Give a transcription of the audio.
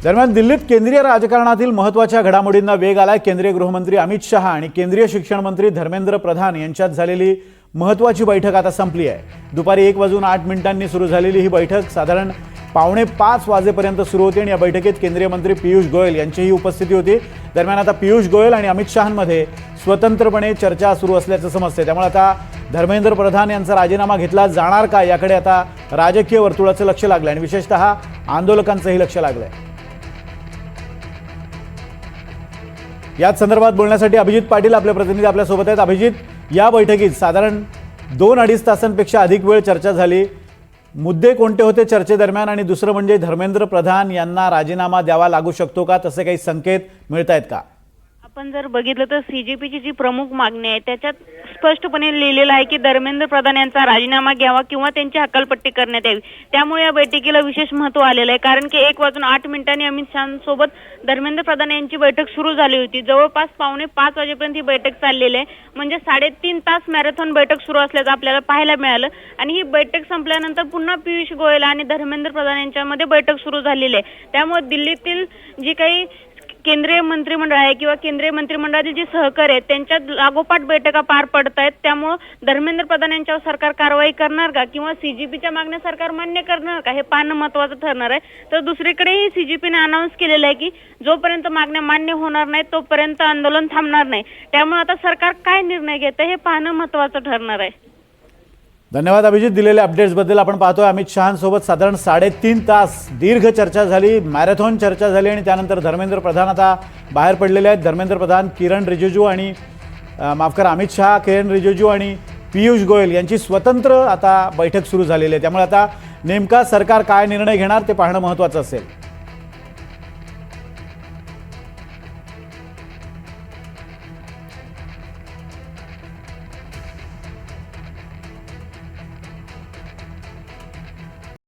दरम्यान दिल्लीत केंद्रीय राजकारणातील महत्त्वाच्या घडामोडींना वेग आलाय। केंद्रीय गृहमंत्री अमित शहा आणि केंद्रीय शिक्षण मंत्री धर्मेंद्र प्रधान यांच्यात झालेली महत्त्वाची बैठक आता संपली आहे। दुपारी 1:08 सुरू झालेली ही बैठक साधारण 4:45 वाजेपर्यंत सुरू होती आणि या बैठकीत केंद्रीय मंत्री पियुष गोयल यांचीही उपस्थिती होती। दरम्यान आता पियुष गोयल आणि अमित शहांमध्ये स्वतंत्रपणे चर्चा सुरू असल्याचं समजते। त्यामुळे आता धर्मेंद्र प्रधान यांचा राजीनामा घेतला जाणार का याकडे आता राजकीय वर्तुळाचं लक्ष लागलं आणि विशेषतः आंदोलकांचंही लक्ष लागलंय। याच संदर्भात बोलण्यासाठी अभिजित पाटील आपले प्रतिनिधी आपल्या सोबत आहेत। अभिजित, या बैठकीत साधारण 2-2.5 तासांपेक्षा अधिक वेळ चर्चा झाली। मुद्दे कोणते होते चर्चेदरम्यान आणि दुसरं म्हणजे धर्मेंद्र प्रधान यांना राजीनामा द्यावा लागू शकतो का, तसे काही संकेत मिळतायत का? आपण जर बघितलं तर सीजेपीची जी प्रमुख मागणी आहे त्याच्यात स्पष्टपणे लिहिलेलं आहे की धर्मेंद्र प्रधान यांचा राजीनामा घ्यावा किंवा त्यांची हकालपट्टी करण्यात यावी। त्यामुळे या बैठकीला विशेष महत्त्व आलेलं आहे, कारण की 1:08 अमित शहांसोबत धर्मेंद्र प्रधान यांची बैठक सुरू झाली होती। जवळपास 4:45 वाजेपर्यंत ही बैठक चाललेली आहे, म्हणजे 3.5 तास मॅरेथॉन बैठक सुरू असल्याचं आपल्याला पाहायला मिळालं। आणि ही बैठक संपल्यानंतर पुन्हा पियुष गोयल आणि धर्मेंद्र प्रधान यांच्यामध्ये बैठक सुरू झालेली आहे। त्यामुळे दिल्लीतील जी काही केंद्रीय मंत्रिमंडळ आहे किंवा केंद्रीय मंत्रिमंडळातील जे सहकारी आहेत त्यांच्यात लागोपाठ बैठका पार पडत आहेत। त्यामुळे धर्मेंद्र प्रधान यांच्यावर सरकार कारवाई करणार का किंवा सीजेपीच्या मागण्या सरकार मान्य करणार का हे पाहणं महत्त्वाचं ठरणार आहे। तर दुसरीकडेही सीजेपीने अनाउन्स केलेलं आहे की जोपर्यंत मागण्या मान्य होणार नाहीत तोपर्यंत आंदोलन थांबणार नाही। त्यामुळे आता सरकार काय निर्णय घेतं हे पाहणं महत्त्वाचं ठरणार आहे। धन्यवाद अभिजित, दिलेल्या अपडेट्सबद्दल। आपण पाहतोय अमित शहांसोबत साधारण 3.5 तास दीर्घ चर्चा झाली, मॅरेथॉन चर्चा झाली आणि त्यानंतर धर्मेंद्र प्रधान आता बाहेर पडलेले आहेत। धर्मेंद्र प्रधान, किरण रिजिजू आणि अमित शहा, किरण रिजिजू आणि पियुष गोयल यांची स्वतंत्र आता बैठक सुरू झालेली आहे। त्यामुळे आता नेमका सरकार काय निर्णय घेणार ते पाहणं महत्त्वाचं असेल।